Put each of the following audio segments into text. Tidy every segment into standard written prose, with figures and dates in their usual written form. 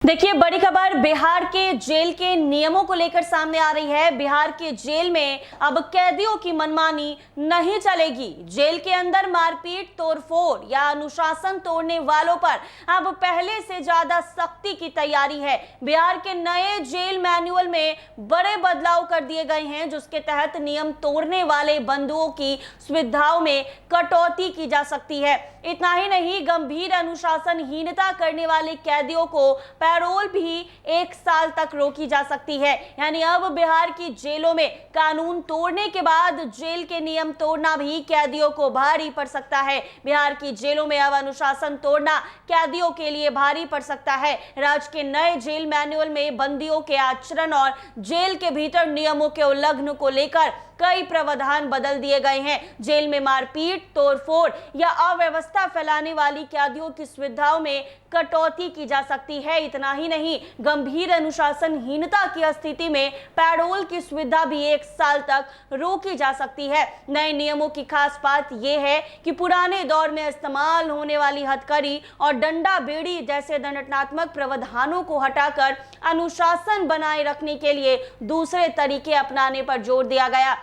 देखिए, बड़ी खबर बिहार के जेल के नियमों को लेकर सामने आ रही है। बिहार के जेल में अब कैदियों की मनमानी नहीं चलेगी। जेल के अंदर मारपीट, तोड़फोड़ या अनुशासन तोड़ने वालों पर अब पहले से ज्यादा सख्ती की तैयारी है। बिहार के नए जेल मैनुअल में बड़े बदलाव कर दिए गए हैं, जिसके तहत नियम तोड़ने वाले बंदियों की सुविधाओं में कटौती की जा सकती है। इतना ही नहीं, गंभीर अनुशासनहीनता करने वाले कैदियों को पैरोल भी 1 साल तक रोकी जा सकती है। यानी अब बिहार की जेलों में कानून तोड़ने के बाद जेल के नियम तोड़ना भी कैदियों को भारी पड़ सकता है। बिहार की जेलों में अब अनुशासन तोड़ना कैदियों के लिए भारी पड़ सकता है। राज्य के नए जेल मैनुअल में बंदियों के आचरण और जेल के भीतर नियमों के उल्लंघन को लेकर कई प्रावधान बदल दिए गए हैं। जेल में मारपीट, तोड़फोड़ या अव्यवस्था फैलाने वाली कैदियों की सुविधाओं में कटौती की जा सकती है। इतना ही नहीं, गंभीर अनुशासनहीनता की स्थिति में पैरोल की सुविधा भी 1 साल तक रोकी जा सकती है। नए नियमों की खास बात यह है कि पुराने दौर में इस्तेमाल होने वाली हथकड़ी और डंडा बेड़ी जैसे दंडात्मक प्रावधानों को हटाकर अनुशासन बनाए रखने के लिए दूसरे तरीके अपनाने पर जोर दिया गया।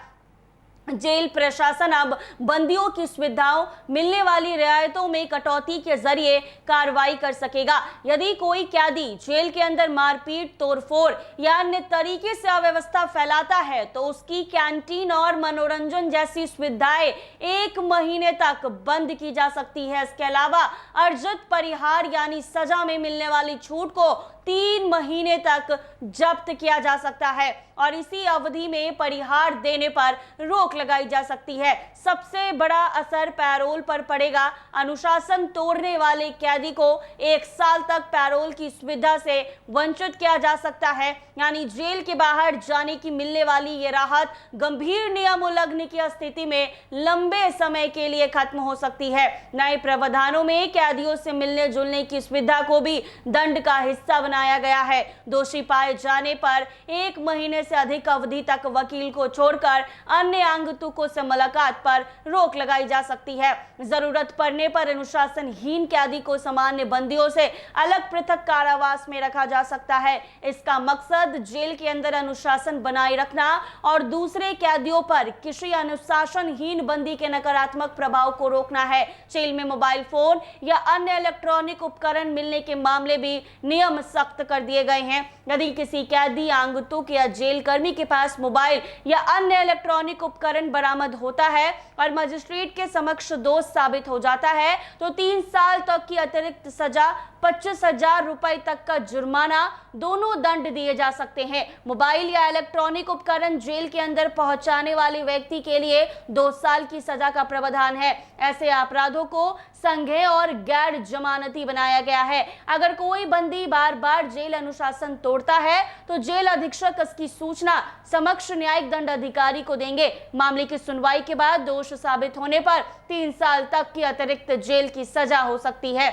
जेल प्रशासन अब बंदियों की सुविधाओं मिलने वाली रियायतों में कटौती के जरिए कार्रवाई कर सकेगा। यदि कोई कैदी जेल के अंदर मारपीट, तोड़फोड़ या अन्य तरीके से अव्यवस्था फैलाता है तो उसकी कैंटीन और मनोरंजन जैसी सुविधाएं 1 महीने तक बंद की जा सकती है। इसके अलावा अर्जित परिहार यानी सजा में मिलने वाली छूट को 3 महीने तक जब्त किया जा सकता है और इसी अवधि में परिहार देने पर रोक लगाई जा सकती है। सबसे बड़ा असर पैरोल पर पड़ेगा। अनुशासन तोड़ने वाले कैदी को 1 साल तक पैरोल की सुविधा से वंचित किया जा सकता है। यानी जेल के बाहर जाने की मिलने वाली ये राहत गंभीर नियम उल्लंघन की स्थिति में लंबे समय के लिए खत्म हो सकती है। नए प्रावधानों में कैदियों से मिलने जुलने की सुविधा को भी दंड का हिस्सा बनाया गया है। दोषी पाए जाने पर 1 महीने से अधिक अवधि तक वकील को छोड़कर अन्य आगंतुकों से मुलाकात पर रोक लगाई जा सकती है। जरूरत पड़ने पर अनुशासनहीन कैदी को सामान्य बंदियों से अलग पृथक कारावास में रखा जा सकता है। इसका मकसद जेल के अंदर अनुशासन बनाए रखना और दूसरे कैदियों पर किसी अनुशासनहीन बंदी के नकारात्मक प्रभाव को रोकना है। जेल में मोबाइल फोन या अन्य इलेक्ट्रॉनिक उपकरण मिलने के मामले भी नियम सख्त कर दिए गए हैं। यदि किसी कैदी, आगंतुक या जेल कर्मी के पास मोबाइल या अन्य इलेक्ट्रॉनिक उपकरण बरामद होता है और मजिस्ट्रेट के समक्ष दोष साबित हो जाता है तो 3 साल तक की अतिरिक्त सजा, 25,000 रुपए तक का जुर्माना, दोनों दंड दिए जा सकते हैं। मोबाइल या इलेक्ट्रॉनिक उपकरण जेल के अंदर पहुंचाने वाले व्यक्ति के लिए 2 साल की सजा का प्रावधान है। ऐसे अपराधों को संज्ञेय और गैर जमानती बनाया गया है। अगर कोई बंदी बार बार जेल अनुशासन तोड़ता है तो जेल अधीक्षक इसकी सूचना समक्ष न्यायिक दंड अधिकारी को देंगे। मामले की सुनवाई के बाद दोष साबित होने पर 3 साल तक की अतिरिक्त जेल की सजा हो सकती है।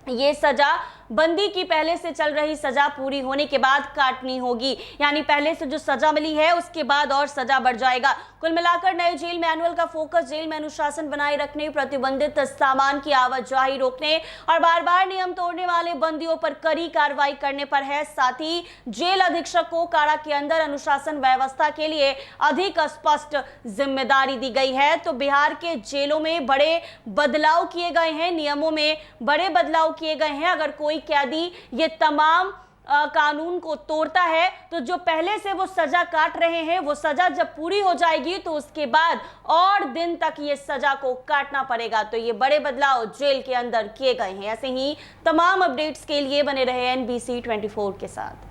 ये सजा बंदी की पहले से चल रही सजा पूरी होने के बाद काटनी होगी। यानी पहले से जो सजा मिली है उसके बाद और सजा बढ़ जाएगा। कुल मिलाकर नए जेल मैनुअल का फोकस जेल में अनुशासन बनाए रखने, प्रतिबंधित सामान की आवाजाही रोकने और बार बार नियम तोड़ने वाले बंदियों पर कड़ी कार्रवाई करने पर है। साथ ही जेल अधीक्षक को कारा के अंदर अनुशासन व्यवस्था के लिए अधिक स्पष्ट जिम्मेदारी दी गई है। तो बिहार के जेलों में बड़े बदलाव किए गए हैं, नियमों में बड़े बदलाव किए गए हैं। अगर कोई कैदी ये तमाम कानून को तोड़ता है तो जो पहले से वो सजा काट रहे हैं, वो सजा जब पूरी हो जाएगी तो उसके बाद और दिन तक ये सजा को काटना पड़ेगा। तो ये बड़े बदलाव जेल के अंदर किए गए हैं। ऐसे ही तमाम अपडेट्स के लिए बने रहे NBC 24 के साथ।